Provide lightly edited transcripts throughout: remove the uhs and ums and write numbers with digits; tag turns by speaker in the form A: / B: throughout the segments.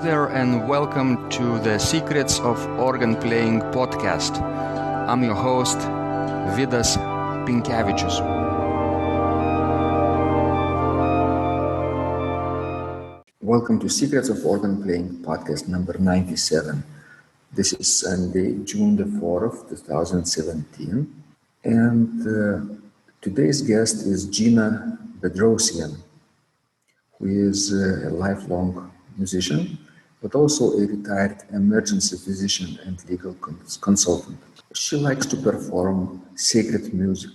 A: there, and welcome to the Secrets of Organ Playing podcast. I'm your host, Vidas Pinkevičius.
B: Welcome to Secrets of Organ Playing podcast number 97. This is Sunday, June the 4th, 2017. And today's guest is Gena Bedrosian, who is a lifelong musician, but also a retired emergency physician and legal consultant. She likes to perform sacred music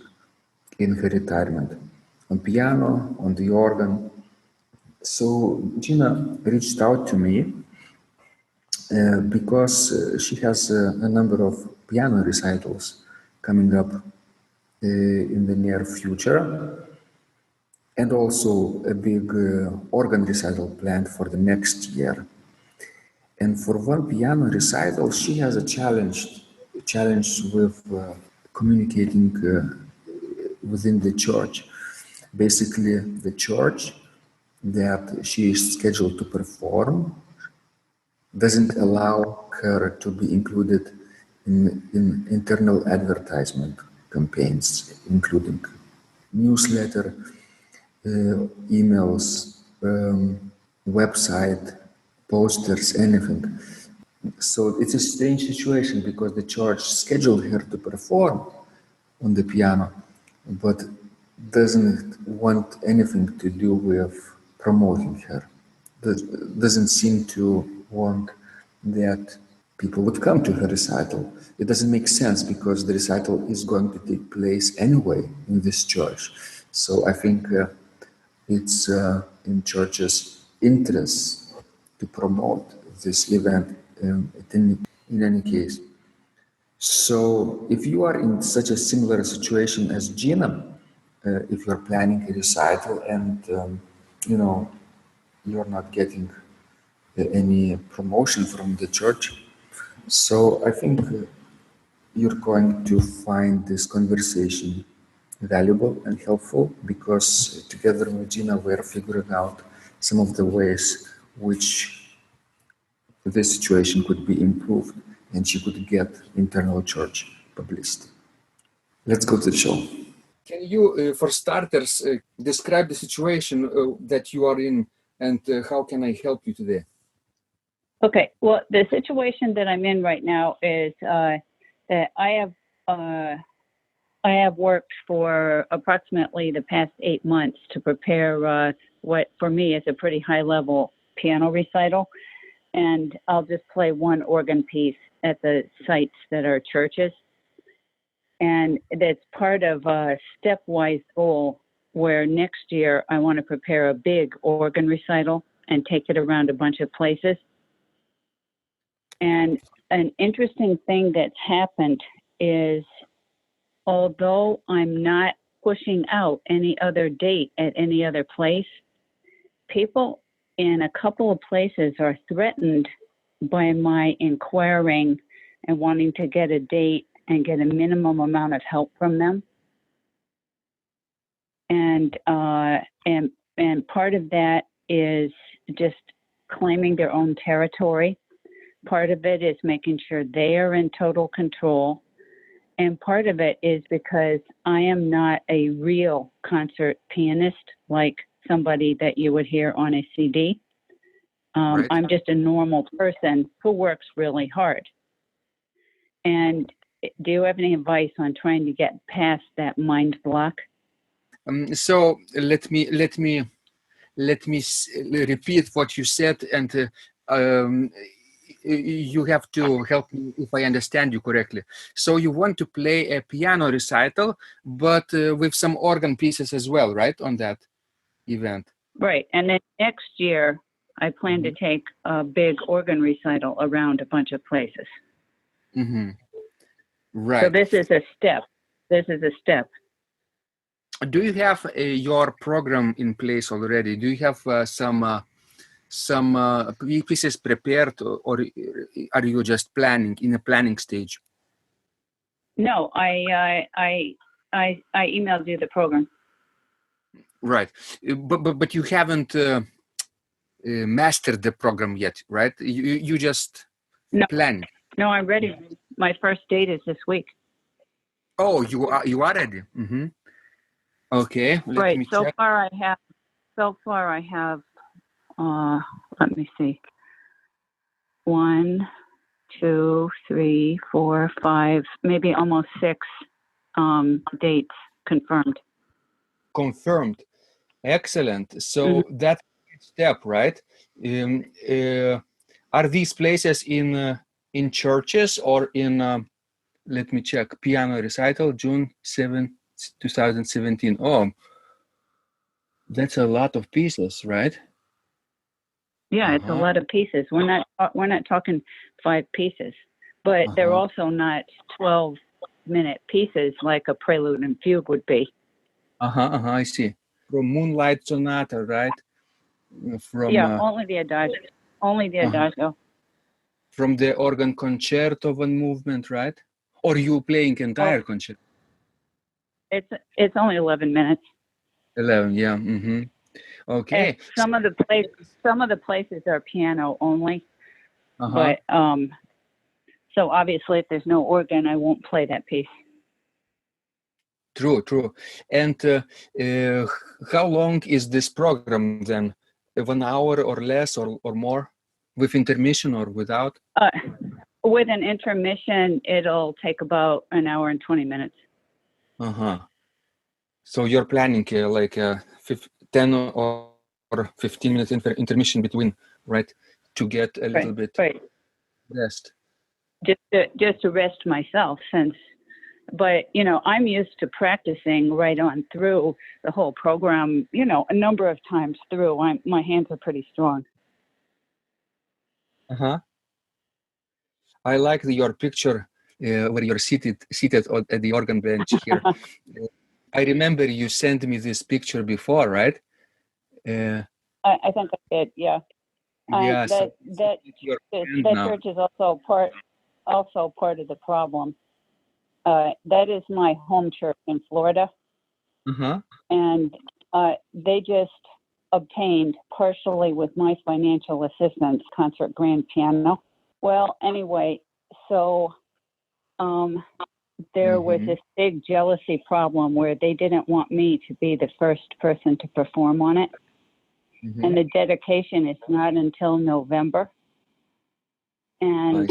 B: in her retirement, on piano, on the organ. So Gena reached out to me because she has a number of piano recitals coming up in the near future, and also a big organ recital planned for the next year. And for one piano recital, she has a challenge with communicating within the church. Basically, the church that she is scheduled to perform doesn't allow her to be included in internal advertisement campaigns, including newsletter, emails, website, posters, anything. So it's a strange situation because the church scheduled her to perform on the piano, but doesn't want anything to do with promoting her. Doesn't seem to want that people would come to her recital. It doesn't make sense because the recital is going to take place anyway in this church. So I think it's in church's interest to promote this event in any case. So if you are in such a similar situation as Gena, if you're planning a recital and you're not getting any promotion from the church, so I think you're going to find this conversation valuable and helpful, because together with Gena we're figuring out some of the ways which this situation could be improved and she could get internal church publicity. Let's go to the show. Can you, for starters, describe the situation that you are in, and how can I help you today?
C: Okay, well, the situation that I'm in right now is that I have worked for approximately the past 8 months to prepare what for me is a pretty high-level piano recital, and I'll just play one organ piece at the sites that are churches. And that's part of a stepwise goal where next year I want to prepare a big organ recital and take it around a bunch of places. And an interesting thing that's happened is, although I'm not pushing out any other date at any other place, people in a couple of places are threatened by my inquiring and wanting to get a date and get a minimum amount of help from them. And part of that is just claiming their own territory. Part of it is making sure they are in total control. And part of it is because I am not a real concert pianist like somebody that you would hear on a CD. Right. I'm just a normal person who works really hard. And do you have any advice on trying to get past that mind block?
A: So let me repeat what you said, and you have to help me if I understand you correctly. So you want to play a piano recital, but with some organ pieces as well, right, on that event?
C: Right. And then next year, I plan to take a big organ recital around a bunch of places.
A: Mm-hmm. Right.
C: So this is a step.
A: Do you have your program in place already? Do you have some pieces prepared, or are you just planning in a planning stage?
C: No, I emailed you the program.
A: Right, but you haven't mastered the program yet, right? You just
C: No,
A: plan.
C: no, I'm ready. My first date is this week.
A: Oh, you are ready. Mm-hmm. Okay, let
C: Right.
A: me
C: So
A: check.
C: far I have let me see. 1, 2, 3, 4, 5, maybe almost 6 dates confirmed.
A: Confirmed. Excellent. So
C: Mhm.
A: that's a step, right? Um, are these places in churches or in? Let me check. Piano recital, June 7th, 2017. Oh, that's a lot of pieces, right?
C: Yeah, it's a
A: Uh-huh.
C: lot of pieces. We're not talking 5 pieces, but they're
A: Uh-huh.
C: also not 12-minute pieces like a prelude and fugue would be.
A: Uh-huh. I see. From Moonlight Sonata, right? From
C: Yeah, only the adagio. Only the
A: uh-huh.
C: adagio.
A: From the organ concerto one movement, right? Or you playing
C: Oh,
A: entire concerto?
C: it's only 11 minutes.
A: 11, yeah. Mm-hmm.
C: And
A: Okay.
C: some of the places are piano only,
A: Uh-huh.
C: but so obviously if there's no organ, I won't play that piece.
A: True. And how long is this program then? 1 hour or less or more? With intermission or without?
C: Uh, with an intermission, it'll take about an hour and 20 minutes.
A: Uh-huh. So you're planning like 10 or 15 minutes intermission between, right? To get a little bit
C: Right.
A: rest.
C: Just to rest myself, but I'm used to practicing right on through the whole program, a number of times through. My hands are pretty strong.
A: Uh-huh. I like your picture where you're seated at the organ bench here. I remember you sent me this picture before, right? Uh,
C: I think I did, yeah.
A: yeah, so
C: That
A: it's your friend
C: that
A: now.
C: church is also part of the problem. That is my home church in Florida,
A: Uh-huh.
C: and they just obtained, partially with my financial assistance, concert grand piano. Well, anyway, so there was
A: Mm-hmm.
C: this big jealousy problem where they didn't want me to be the first person to perform on it,
A: Mm-hmm.
C: and the dedication is not until November. And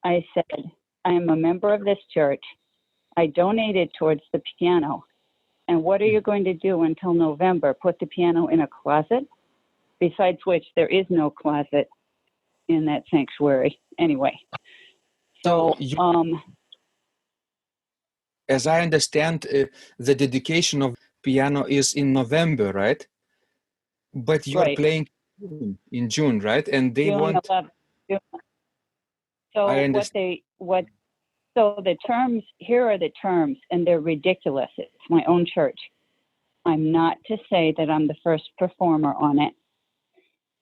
C: I said, I am a member of this church. I donated towards the piano. And what are you going to do until November? Put the piano in a closet? Besides which, there is no closet in that sanctuary anyway.
A: So
C: So,
A: you, as I understand, the dedication of piano is in November, right? But you're
C: right,
A: playing in June, right? And they
C: June
A: want,
C: 11th.
A: I
C: So
A: understand.
C: so the terms, here are the terms, and they're ridiculous. It's my own church. I'm not to say that I'm the first performer on it.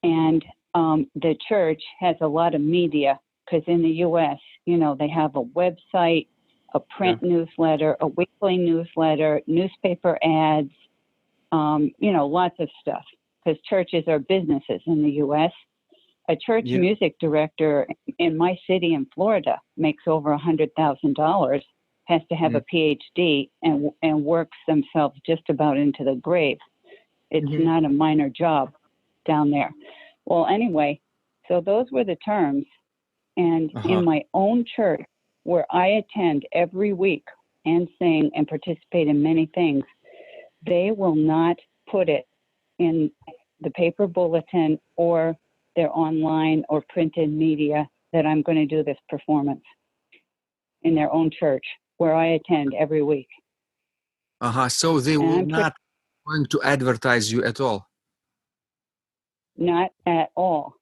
C: And the church has a lot of media because in the U.S., they have a website, a print newsletter, a weekly newsletter, newspaper ads, lots of stuff because churches are businesses in the U.S. A church
A: Yeah.
C: music director in my city in Florida makes over $100,000, has to have a PhD, and works themselves just about into the grave. It's not a minor job down there. Well, anyway, so those were the terms. And in my own church, where I attend every week and sing and participate in many things, they will not put it in the paper bulletin or their online or printed media that I'm going to do this performance in their own church where I attend every week.
A: So they
C: And
A: will
C: I'm
A: not going to advertise you at all.
C: not at all.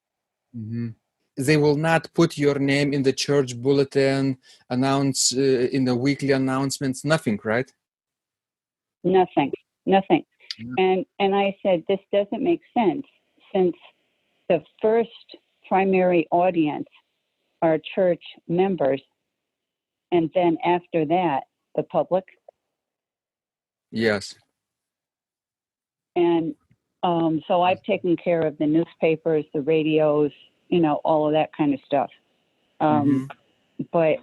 A: Mm-hmm. They will not put your name in the church bulletin, announce in the weekly announcements, nothing, right?
C: Nothing.
A: Yeah.
C: And I said, this doesn't make sense since the first primary audience are church members. And then after that, the public.
A: Yes.
C: And So I've taken care of the newspapers, the radios, all of that kind of stuff. But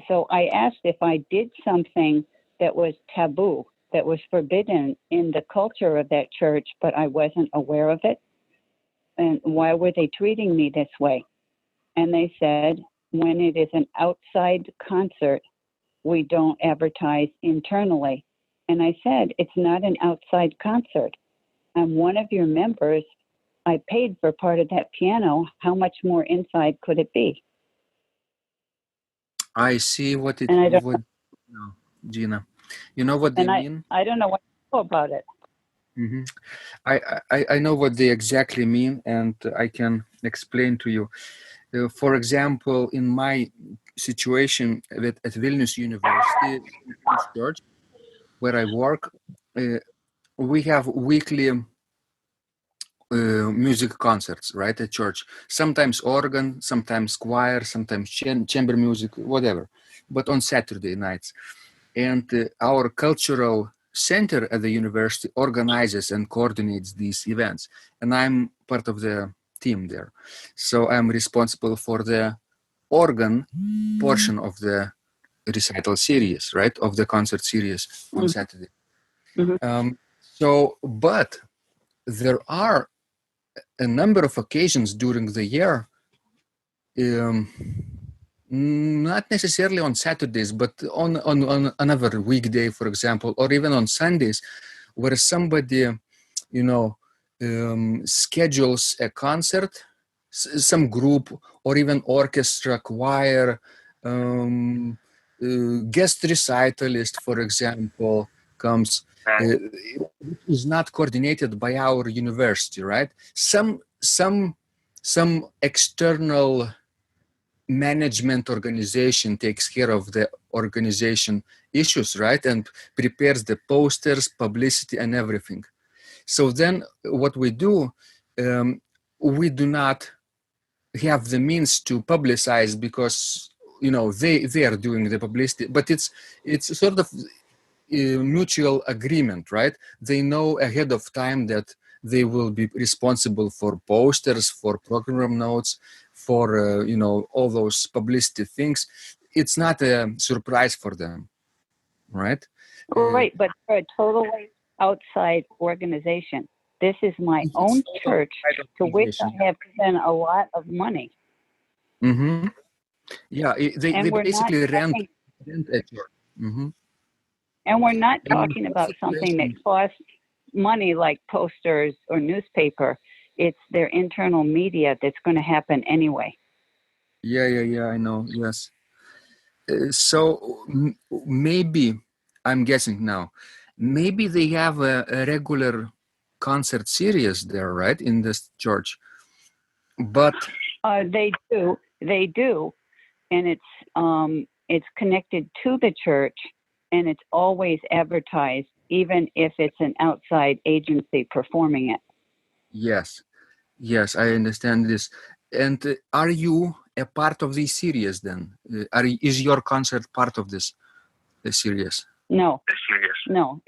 C: so I asked if I did something that was taboo, that was forbidden in the culture of that church, but I wasn't aware of it. And why were they treating me this way? And they said, when it is an outside concert, we don't advertise internally. And I said, it's not an outside concert. I'm one of your members. I paid for part of that piano. How much more inside could it be?
A: I see what it
C: And I don't,
A: would. No, Gina, you know what they mean?
C: I don't know what to do about it.
A: I know what they exactly mean, and I can explain to you. For example, in my situation at Vilnius University Church, where I work, we have weekly music concerts, right, at church. Sometimes organ, sometimes choir, sometimes chamber music, whatever, but on Saturday nights. And our cultural center at the university organizes and coordinates these events. And I'm part of the team there. So I'm responsible for the organ portion of the recital series, right, of the concert series on Saturday. But there are a number of occasions during the year, not necessarily on Saturdays, but on another weekday, for example, or even on Sundays, where somebody, schedules a concert, some group or even orchestra, choir, guest recitalist, for example, comes. Is not coordinated by our university, right? Some external management organization takes care of the organization issues, right? And prepares the posters, publicity, and everything. So then what we do, we do not have the means to publicize because, they are doing the publicity, but it's sort of mutual agreement, right? They know ahead of time that they will be responsible for posters, for program notes, for all those publicity things. It's not a surprise for them, right?
C: Right, but for a totally outside organization. This is my own church to which I have spent a lot of money.
A: Yeah, they basically rent a church.
C: And we're not talking about something that costs money like posters or newspaper. It's their internal media that's going to happen anyway.
A: Yeah, I know, yes. So maybe, I'm guessing now, maybe they have a regular concert series there, right, in this church? But
C: they do, and it's connected to the church, and it's always advertised, even if it's an outside agency performing it.
A: Yes, I understand this. And are you a part of this series then? Is your concert part of this series?
C: No,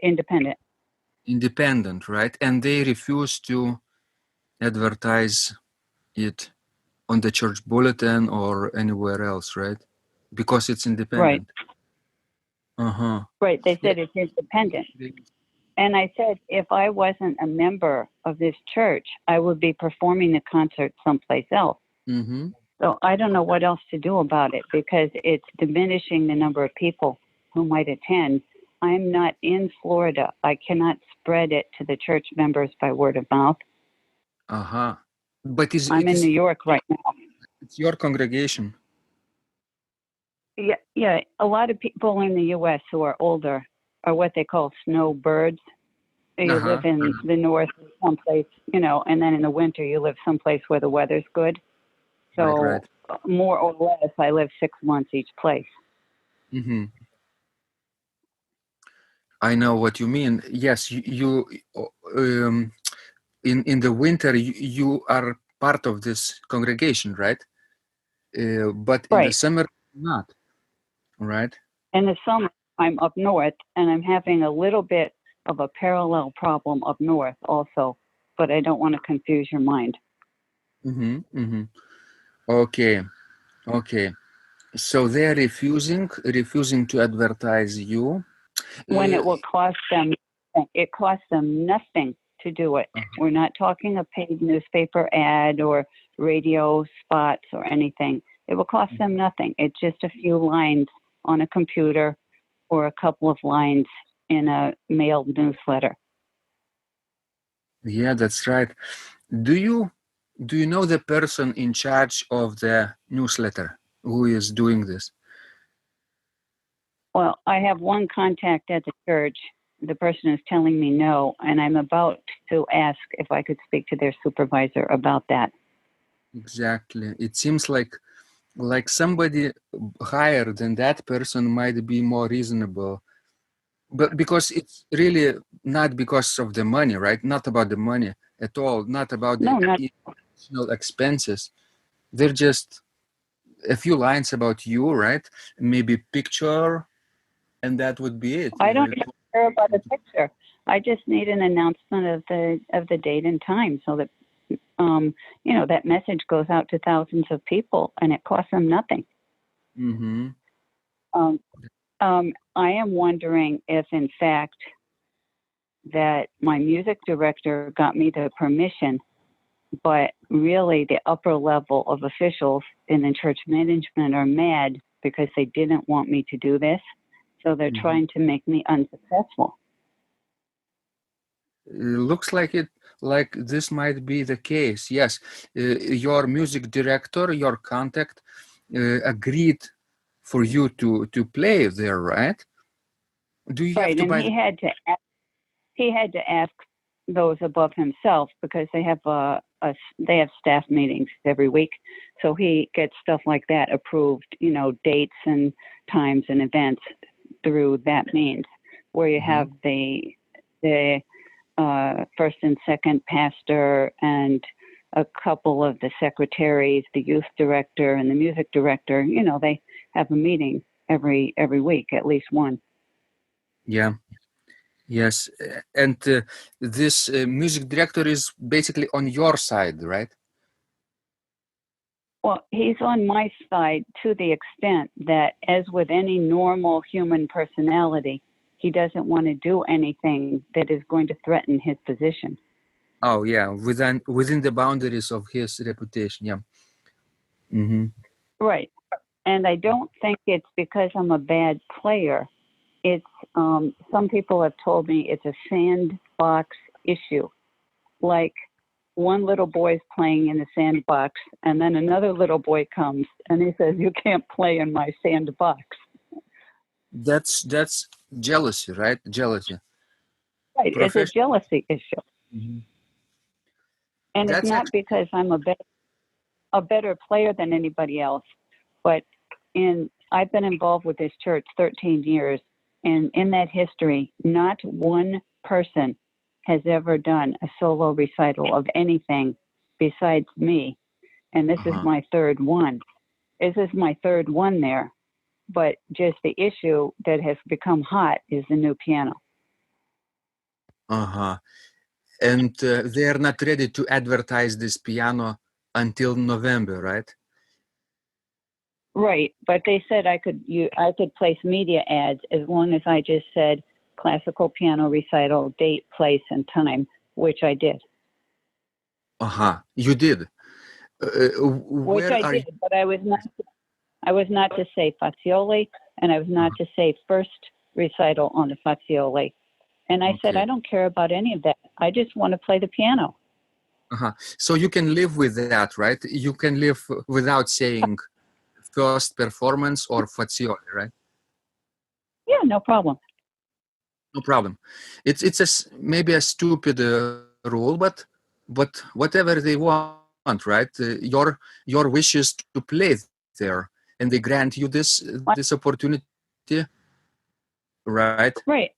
C: independent.
A: Independent, right? And they refuse to advertise it on the church bulletin or anywhere else, right? Because it's independent.
C: Right. Right. They said it's independent. And I said, if I wasn't a member of this church, I would be performing the concert someplace else. So I don't know what else to do about it because it's diminishing the number of people who might attend. I'm not in Florida. I cannot spread it to the church members by word of mouth.
A: But
C: I'm in New York right now.
A: It's your congregation.
C: Yeah. A lot of people in the U.S. who are older are what they call snowbirds. You live in the north someplace, and then in the winter you live someplace where the weather's good. So
A: right.
C: More or less, I live 6 months each place.
A: I know what you mean. Yes, you in the winter you are part of this congregation, right? But in the summer, not, right?
C: In the summer, I'm up north, and I'm having a little bit of a parallel problem up north also, but I don't want to confuse your mind.
A: Mm-hmm. Mm-hmm. Okay. Okay. So they're refusing to advertise you.
C: When it will cost them, it costs them nothing to do it. We're not talking a paid newspaper ad or radio spots or anything. It will cost them nothing. It's just a few lines on a computer or a couple of lines in a mailed newsletter.
A: Yeah, that's right. Do you know the person in charge of the newsletter who is doing this?
C: Well, I have one contact at the church. The person is telling me no, and I'm about to ask if I could speak to their supervisor about that.
A: Exactly. It seems like somebody higher than that person might be more reasonable. But because it's really not because of the money, right? Not about the money at all, not about the additional expenses. They're just a few lines about you, right? Maybe picture, and that would be it.
C: I don't even care about a picture. I just need an announcement of the date and time so that that message goes out to thousands of people and it costs them nothing.
A: Mm-hmm.
C: I am wondering if, in fact, that my music director got me the permission, but really the upper level of officials in the church management are mad because they didn't want me to do this. So they're trying to make me unsuccessful.
A: Looks like this might be the case. Yes, your music director, your contact, agreed for you to play there, right? Do you have to
C: and
A: buy?
C: He had to ask those above himself because they have they have staff meetings every week, so he gets stuff like that approved. Dates and times and events through that means, where you have the first and second pastor and a couple of the secretaries, the youth director and the music director. They have a meeting every week, at least one.
A: Yeah. Yes, and this music director is basically on your side, right?
C: Well, he's on my side to the extent that, as with any normal human personality, he doesn't want to do anything that is going to threaten his position.
A: Oh, yeah, within the boundaries of his reputation, yeah. Mm-hmm.
C: Right. And I don't think it's because I'm a bad player. It's some people have told me it's a sandbox issue. Like one little boy's playing in the sandbox, and then another little boy comes and he says, "You can't play in my sandbox."
A: That's jealousy, right? Jealousy.
C: Right. It's a jealousy issue.
A: Mm-hmm.
C: And
A: That's
C: it's not because I'm a better player than anybody else, but I've been involved with this church 13 years, and in that history, not one person has ever done a solo recital of anything besides me, and this is my third one. This is my third one there, but just the issue that has become hot is the new piano.
A: And they are not ready to advertise this piano until November, right?
C: Right, but they said I could place media ads as long as I just said classical piano recital, date, place, and time, which I did.
A: You did.
C: Which I did, but I was not to say Fazioli, and I was not to say first recital on the Fazioli. And I said, I don't care about any of that. I just want to play the piano.
A: So you can live with that, right? You can live without saying first performance or Fazioli, right?
C: Yeah, no problem.
A: No problem. It's maybe a stupid rule, but whatever they want, right? Your wish is to play there, and they grant you this opportunity, right?
C: Right.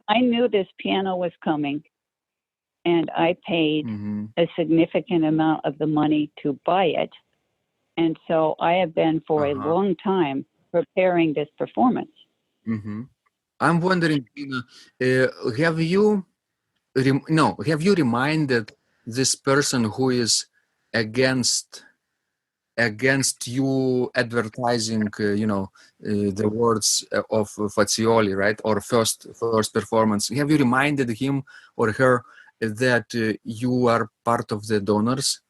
C: I knew this piano was coming, and I paid a significant amount of the money to buy it. And so I have been for a long time preparing this performance.
A: I'm wondering, have you have you reminded this person who is against you advertising, the words of Fazioli, right, or first performance? Have you reminded him or her that you are part of the donors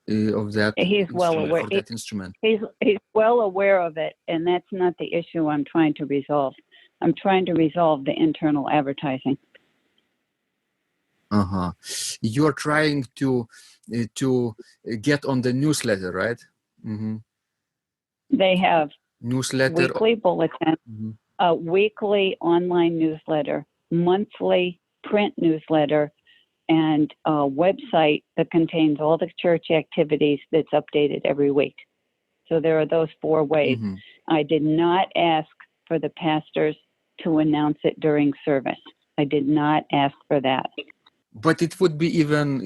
A: of that
C: He's well
A: instrument,
C: aware.
A: for that instrument?
C: He's well aware of it, and that's not the issue I'm trying to resolve. I'm trying to resolve the internal advertising.
A: You're trying to get on the newsletter, right?
C: They have
A: Newsletter,
C: weekly bulletin, a weekly online newsletter, monthly print newsletter, and a website that contains all the church activities that's updated every week. So there are those 4 ways. I did not ask for the pastors to announce it during service. I did not ask for that.
A: But it would be even,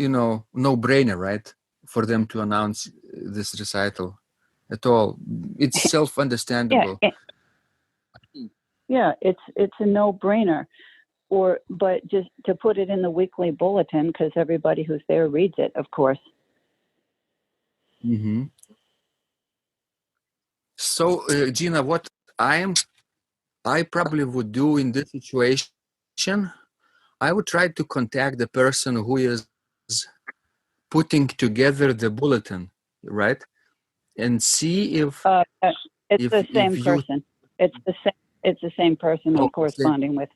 A: no-brainer, right, for them to announce this recital at all. It's self-understandable.
C: Yeah, it's a no-brainer. But just to put it in the weekly bulletin, because everybody who's there reads it, of course.
A: So, Gena, what I probably would do in this situation, I would try to contact the person who is putting together the bulletin, right, and see if
C: it's the same
A: you,
C: person. It's the same person I'm corresponding with.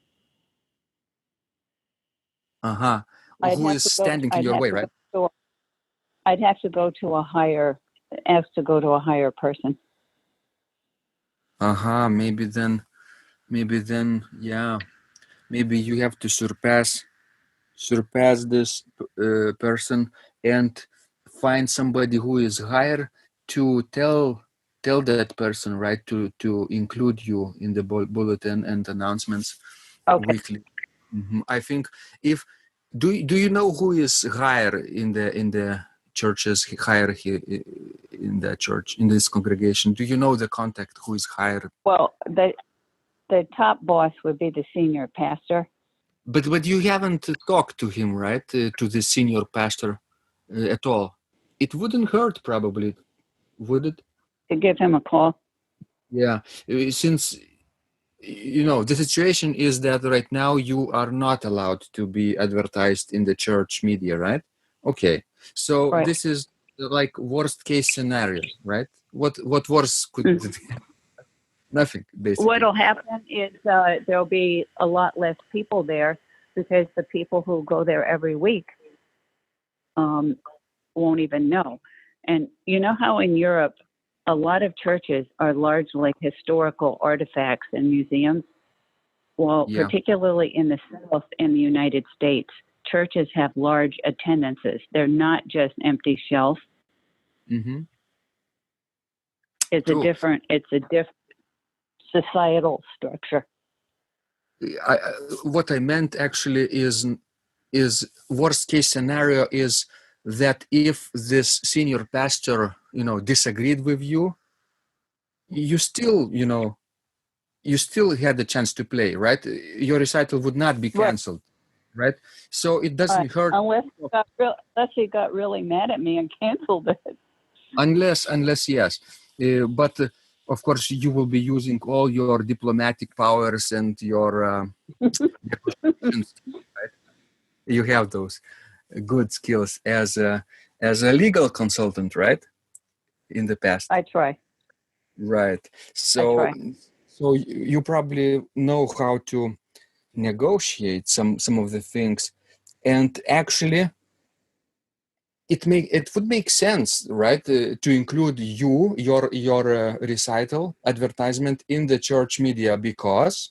A: Who is standing in your way, right?
C: I'd have to go to a higher person.
A: Maybe then, yeah. Maybe you have to surpass this person and find somebody who is higher to tell that person, right, to include you in the bulletin and announcements weekly. I think if do you know who is higher in the church's hierarchy in the church, in this congregation? Do you know the contact who is higher?
C: Well, the top boss would be the senior pastor.
A: But you haven't talked to him, right? To the senior pastor at all. It wouldn't hurt, probably, would it?
C: To give him a call.
A: Yeah, since the situation is that right now you are not allowed to be advertised in the church media, right? Okay, so
C: Right.
A: This is like worst case scenario, right? What worse could it be? Nothing, basically.
C: What'll happen is there'll be a lot less people there because the people who go there every week won't even know. And you know how in Europe, a lot of churches are largely historical artifacts and museums? Well,
A: Yeah.
C: Particularly in the South in the United States, churches have large attendances. They're not just empty shelves. It's a different societal structure.
A: What I meant actually is worst case scenario is that if this senior pastor disagreed with you, you still had the chance to play, right? Your recital would not be canceled, right? So it doesn't hurt
C: unless he got really mad at me and canceled it.
A: Unless yes, but of course you will be using all your diplomatic powers and your negotiations, right? You have those good skills as a legal consultant, right? In the past,
C: I try.
A: Right. So you probably know how to negotiate some of the things, and actually it would make sense, right, to include your recital advertisement in the church media because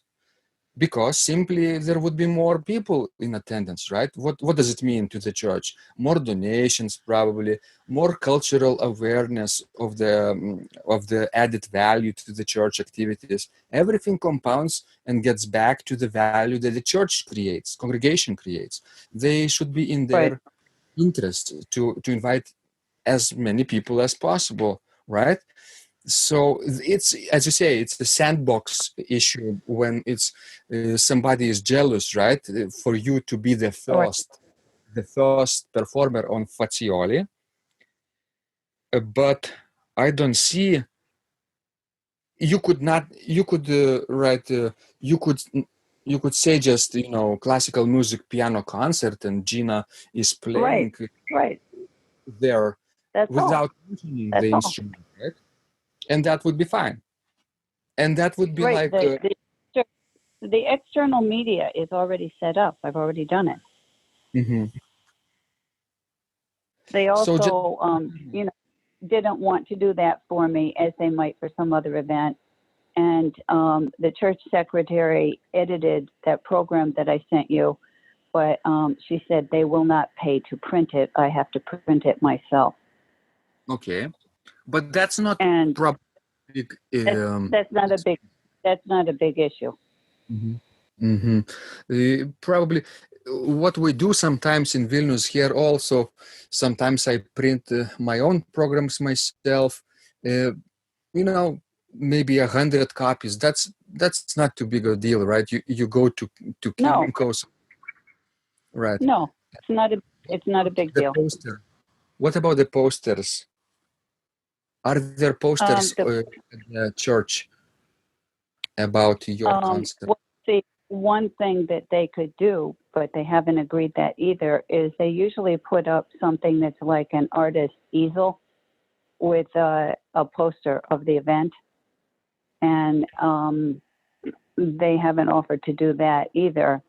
A: simply there would be more people in attendance, right? What does it mean to the church? More donations, probably more cultural awareness of the added value to the church activities. Everything compounds and gets back to the value that the church creates, congregation creates. They should be in their interest to invite as many people as possible, right? So it's, as you say, it's the sandbox issue when it's somebody is jealous, right? For you to be the
C: Right.
A: first performer on Fazioli, but I don't see. You could not. You could write. You could. You could say just classical music piano concert, and Gena is playing
C: Right.
A: there
C: That's all.
A: without mentioning
C: That's
A: the
C: all.
A: instrument, right? And that would be fine. And that would be
C: Right.
A: like
C: The external media is already set up. I've already done it.
A: mhm.
C: They
A: So
C: also, didn't want to do that for me as they might for some other event. And the church secretary edited that program that I sent you, but she said they will not pay to print it. I have to print it myself.
A: okay, but that's not
C: And
A: probably.
C: that's not a big issue.
A: Mm-hmm. Probably what we do sometimes in Vilnius here also, sometimes I print my own programs myself, maybe 100 copies. That's not too big a deal, right? You go to
C: No,
A: Kinko's, right?
C: no, it's not a big
A: The
C: deal.
A: poster. What about the posters? Are there posters at the church about your concert?
C: Well, see, one thing that they could do, but they haven't agreed that either, is they usually put up something that's like an artist easel with a poster of the event. And they haven't offered to do that either.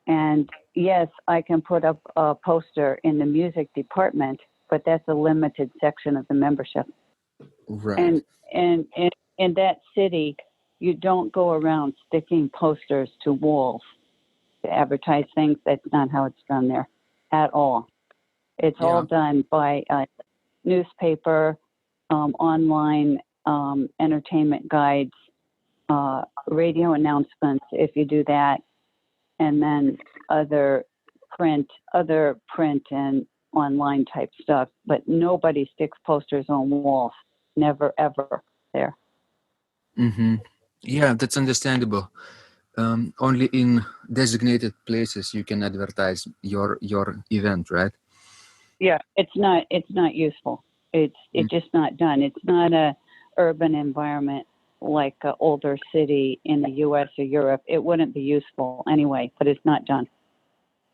C: And yes, I can put up a poster in the music department, but that's a limited section of the membership.
A: Right.
C: And in that city, you don't go around sticking posters to walls to advertise things. That's not how it's done there at all. It's all done by newspaper, online entertainment guides, radio announcements if you do that, and then other print and online type stuff. But nobody sticks posters on walls. Never ever there.
A: Mm-hmm. Yeah, that's understandable. Only in designated places you can advertise your event, right?
C: Yeah, it's not useful. It's just not done. It's not a urban environment like an older city in the U.S. or Europe. It wouldn't be useful anyway, but it's not done.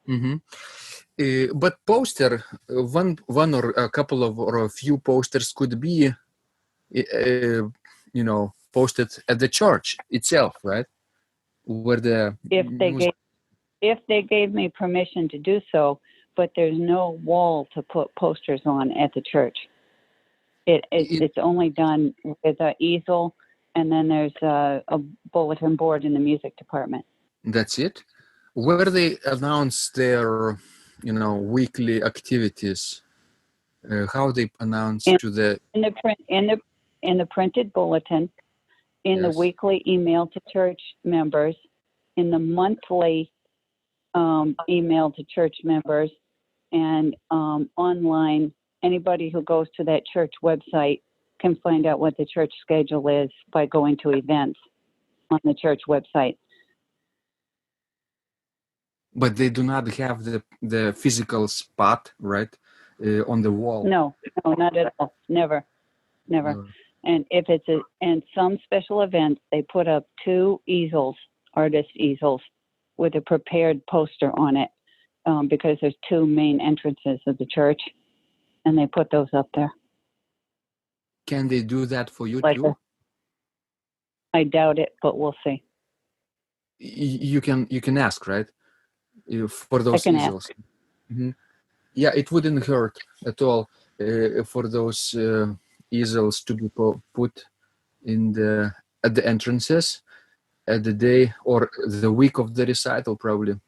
A: Mm-hmm. But poster, one or a couple of or a few posters could be, posted at the church itself, right? Where the
C: if they gave me permission to do so, but there's no wall to put posters on at the church. It's only done with an easel, and then there's a bulletin board in the music department.
A: That's it. Where they announce their, weekly activities, how they announce to the
C: in the printed bulletin, in the weekly email to church members, in the monthly email to church members, and online. Anybody who goes to that church website can find out what the church schedule is by going to events on the church website.
A: But they do not have the physical spot, right, on the wall.
C: No, not at all. Never. And if and some special events, they put up 2 easels, artist easels, with a prepared poster on it, because there's 2 main entrances of the church, and they put those up there.
A: Can they do that for you too?
C: I doubt it, but we'll see.
A: You can ask, right? For those easels. Mm-hmm. Yeah, it wouldn't hurt at all for those easels to be put at the entrances at the day or the week of the recital, probably.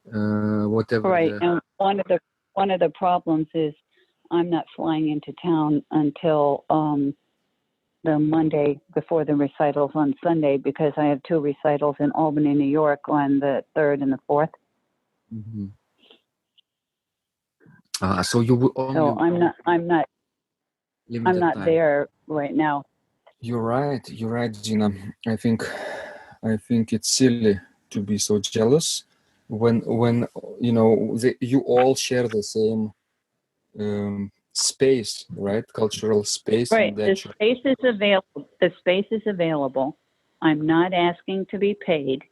A: Whatever.
C: Right, and one of the problems is I'm not flying into town until the Monday before the recitals on Sunday, because I have 2 recitals in Albany, New York on the 3rd and the 4th.
A: Mm-hmm. So you will only.
C: So I'm not there right now
A: You're right. You're right, Gina. I think it's silly to be so jealous when you all share the same space, right? Cultural space in
C: Right.
A: that
C: The
A: church.
C: space is available. The space is available. I'm not asking to be paid,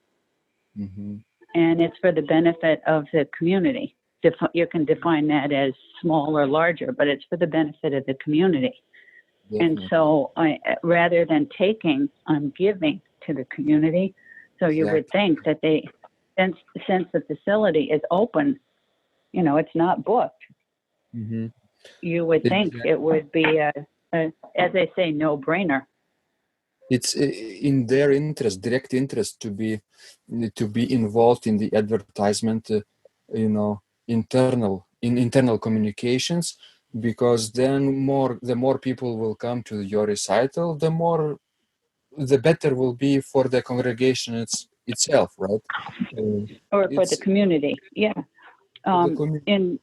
A: Mm-hmm.
C: and it's for the benefit of the community. You can define that as small or larger, but it's for the benefit of the community. And
A: Definitely.
C: so rather than taking, I'm giving to the community. So you would
A: Exactly.
C: think that since the facility is open, it's not booked.
A: Mm-hmm.
C: You would think
A: Exactly.
C: it would be as they say, no brainer.
A: It's in their interest, direct interest, to be involved in the advertisement, internal communications, because then the more people will come to your recital, the better will be for the congregation itself, right?
C: Or for the
A: It's
C: community. Yeah.
A: for the community.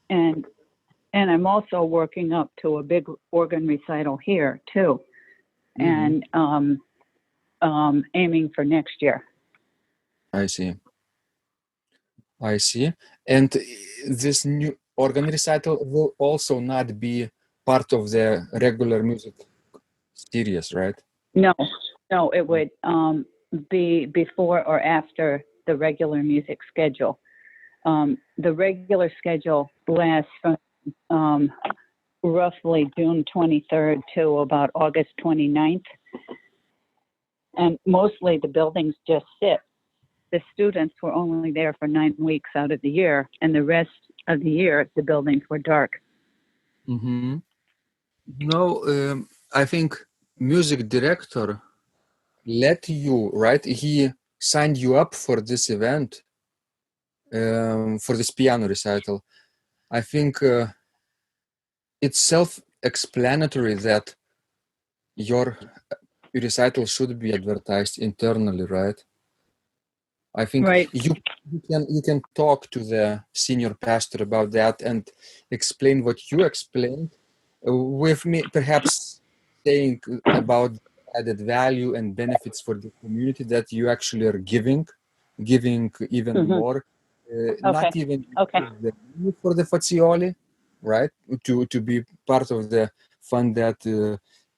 C: And I'm also working up to a big organ recital here too,
A: Mm-hmm.
C: and aiming for next year.
A: I see. And this new organ recital will also not be part of the regular music series, right?
C: No, no, it would be before or after the regular music schedule. The regular schedule lasts from roughly June 23rd to about August 29th. And mostly the buildings just sit. The students were only there for 9 weeks out of the year, and the rest of the year, the buildings were dark.
A: Mm-hmm. No, I think music director let you, right? He signed you up for this event, for this piano recital. I think it's self-explanatory that your recital should be advertised internally, right? I think
C: Right.
A: you can talk to the senior pastor about that and explain what you explained, with me perhaps saying about added value and benefits for the community that you actually are giving even
C: Mm-hmm.
A: more,
C: Okay.
A: not even
C: Okay.
A: the money for the Fazioli, right? To be part of the fund that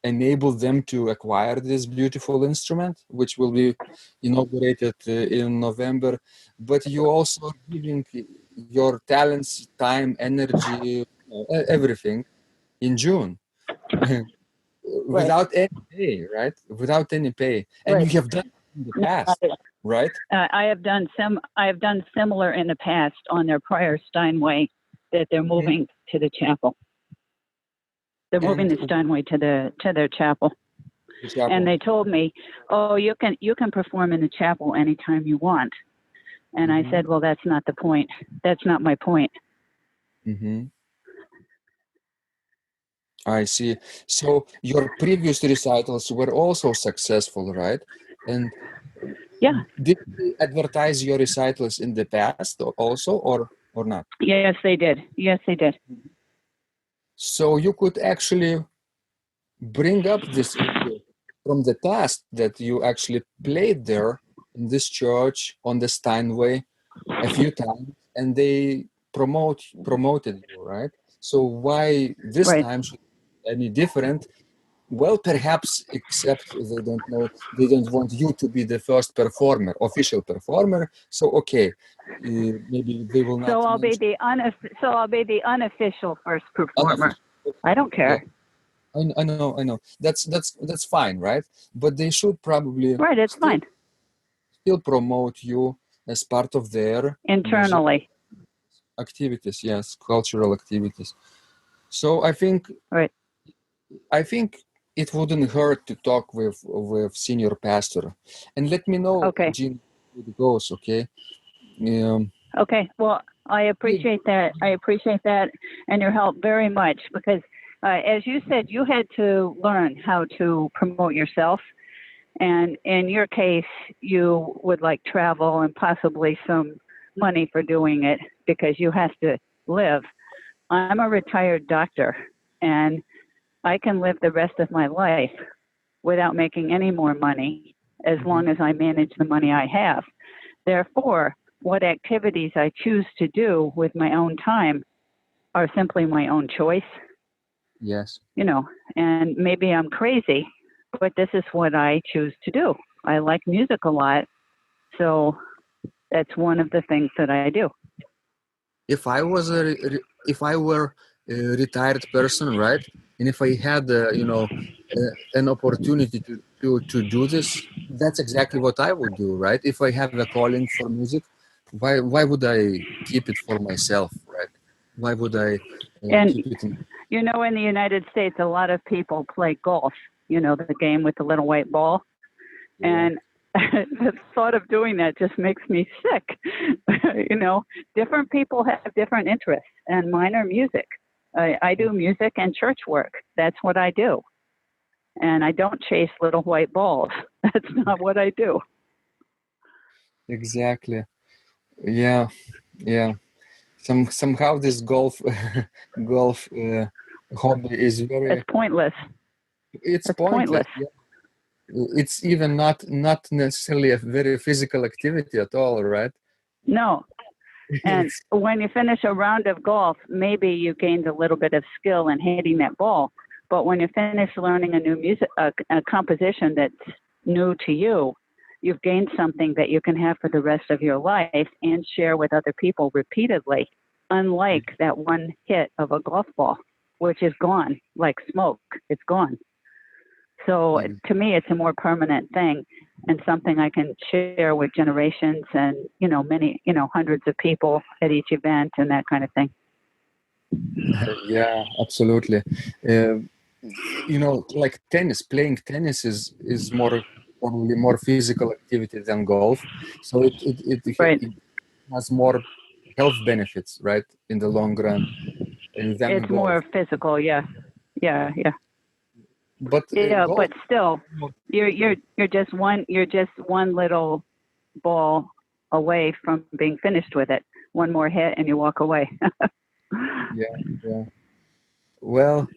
A: enabled them to acquire this beautiful instrument, which will be inaugurated in November. But you also giving your talents, time, energy, everything in June
C: Right.
A: without any pay, right? Without any pay, and you
C: Right.
A: have done it in the
C: No,
A: past, right?
C: I have done similar in the past on their prior Steinway that they're
A: Mhm.
C: moving to the chapel. They're moving
A: And
C: the Steinway to their chapel.
A: the
C: And
A: chapel.
C: they told me, "Oh, you can perform in the chapel anytime you want." And I
A: Mhm.
C: said, "Well, that's not the point. That's not my point."
A: Mhm. I see. So your previous recitals were also successful, right? And
C: Yeah.
A: did they advertise your recitals in the past also, or not?
C: Yes, they did. Yes, they did.
A: So you could actually bring up this issue from the past that you actually played there in this church on the Steinway a few times, and they promoted you, right? So why this
C: Right.
A: time should be any different? Well, perhaps, except they don't want you to be the first performer, official performer. So okay, maybe they will
C: So
A: not
C: I'll be
A: mention
C: the unofficial first performer.
A: unofficial.
C: I don't
A: Yeah,
C: care.
A: I know. That's fine, right? But they should probably
C: Right, it's
A: still
C: fine.
A: still promote you as part of their music
C: Internally.
A: activities, yes, cultural activities. So
C: Right.
A: I think it wouldn't hurt to talk with senior pastor, and let me know,
C: Okay.
A: Jean, how it goes. Okay.
C: Okay. Well, I appreciate that. I appreciate that and your help very much because, as you said, you had to learn how to promote yourself. And in your case, you would like travel and possibly some money for doing it because you have to live. I'm a retired doctor and I can live the rest of my life without making any more money as long as I manage the money I have. Therefore, what activities I choose to do with my own time are simply my own choice.
A: Yes.
C: And maybe I'm crazy, but this is what I choose to do. I like music a lot, so that's one of the things that I do.
A: If I were a retired person, right, and if I had an opportunity to do this, that's exactly what I would do, right? If I have a calling for music, why would I keep it for myself, right? Why would I
C: And
A: keep it in?
C: in the United States, a lot of people play golf. The game with the little white ball, and the thought of doing that just makes me sick. Different people have different interests, and mine are music. I do music and church work. That's what I do. And I don't chase little white balls. That's not what I do.
A: Exactly. Yeah. Somehow this golf hobby is very.
C: It's pointless.
A: It's pointless. Yeah. It's even not necessarily a very physical activity at all, right?
C: No. And when you finish a round of golf, maybe you gained a little bit of skill in hitting that ball. But when you finish learning a new music, a composition that's new to you, you've gained something that you can have for the rest of your life and share with other people repeatedly, unlike that one hit of a golf ball, which is gone like smoke. It's gone. So to me, it's a more permanent thing and something I can share with generations and, many, hundreds of people at each event and that kind of thing.
A: Yeah, absolutely. Like tennis, playing tennis is probably more physical activity than golf. So it has more health benefits, right, in the long run than
C: it's
A: golf.
C: More physical, yeah.
A: But golf,
C: but still, you're just one little ball away from being finished with it. One more hit and you walk away.
A: Yeah. Well,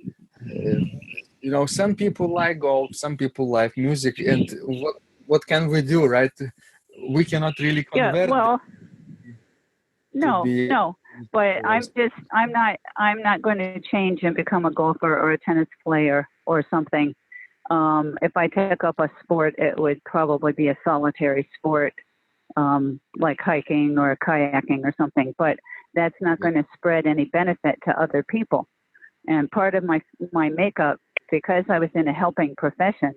A: some people like golf, some people like music, and what can we do, right? We cannot really convert.
C: Yeah, well, no. But I'm not going to change and become a golfer or a tennis player or something. If I took up a sport, it would probably be a solitary sport, like hiking or kayaking or something. But that's not going to spread any benefit to other people. And part of my makeup, because I was in a helping profession,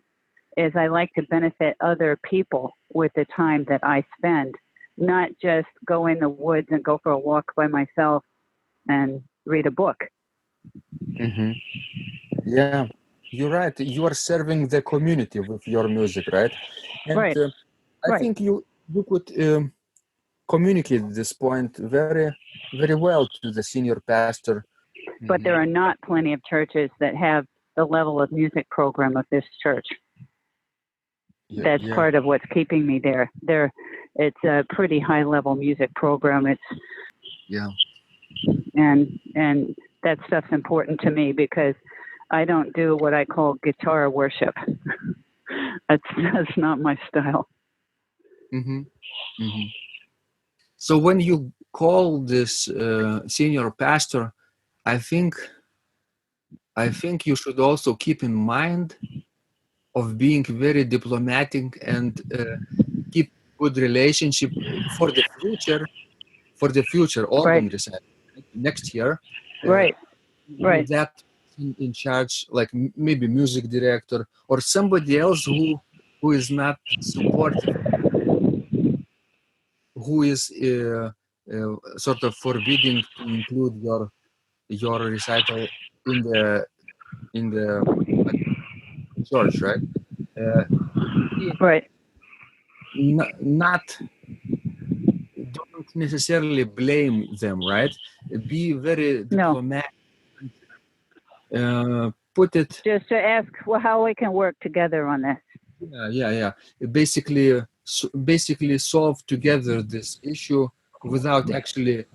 C: is I like to benefit other people with the time that I spend, not just go in the woods and go for a walk by myself and read a book.
A: Mm-hmm. Yeah, you're right. You are serving the community with your music, right? And
C: Right.
A: I think you could communicate this point very, very well to the senior pastor.
C: But there are not plenty of churches that have the level of music program of this church. That's part of what's keeping me there. It's a pretty high level music program. And that stuff's important to me because I don't do what I call guitar worship. That's not my style.
A: So when you call this senior pastor, I think you should also keep in mind of being very diplomatic and keep good relationship for the future organ recital next year.
C: Right.
A: With that in charge, like maybe music director or somebody else who is not supportive, who is sort of forbidding to include your recital in the church, right?
C: Right.
A: Not don't necessarily blame them, right? Be very diplomatic. Put it
C: just to ask how we can work together on this.
A: Yeah. Basically solve together this issue without actually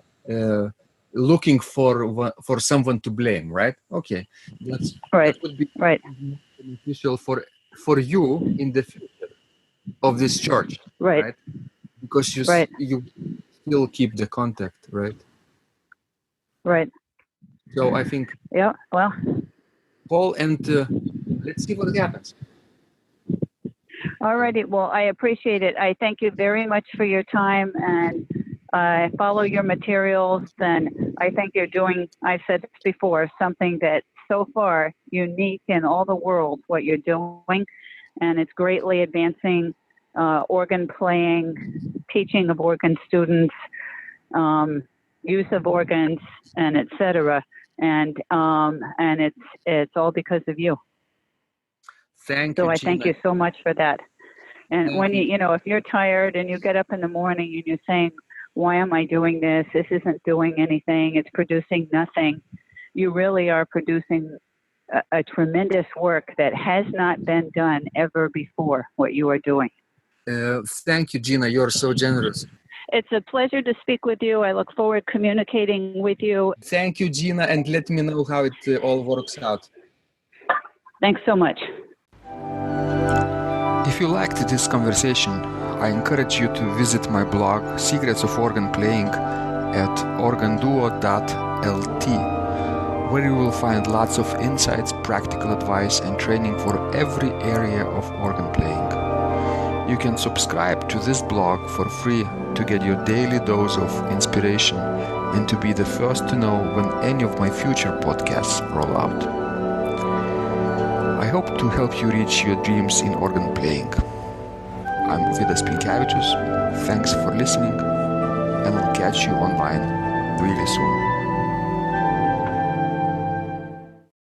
A: looking for someone to blame, right? Okay, that would be beneficial for for you in the future of this church,
C: Right.
A: Because you
C: Right.
A: you still keep the contact, right?
C: Right.
A: So I think
C: Yeah. Well,
A: call and let's see what happens.
C: all righty. Well, I appreciate it. I thank you very much for your time, and I follow your materials. And I think you're doing, I said this before, something that's so far unique in all the world, what you're doing. And it's greatly advancing organ playing, teaching of organ students, use of organs, and et cetera. And it's all because of you.
A: Thank
C: So
A: you,
C: I
A: Gena.
C: thank you so much for that. And when you know, if you're tired and you get up in the morning and you're saying, why am I doing this? This isn't doing anything. It's producing nothing. You really are producing a tremendous work that has not been done ever before, what you are doing.
A: Thank you, Gena. You're so generous.
C: It's a pleasure to speak with you. I look forward to communicating with you.
A: Thank you, Gena, and let me know how it all works out.
C: Thanks so much.
A: If you liked this conversation, I encourage you to visit my blog, Secrets of Organ Playing, at organduo.lt, where you will find lots of insights, practical advice, and training for every area of organ playing. You can subscribe to this blog for free to get your daily dose of inspiration and to be the first to know when any of my future podcasts roll out. I hope to help you reach your dreams in organ playing. I'm Vidas Pinkevičius. Thanks for listening, and I'll catch you online really soon.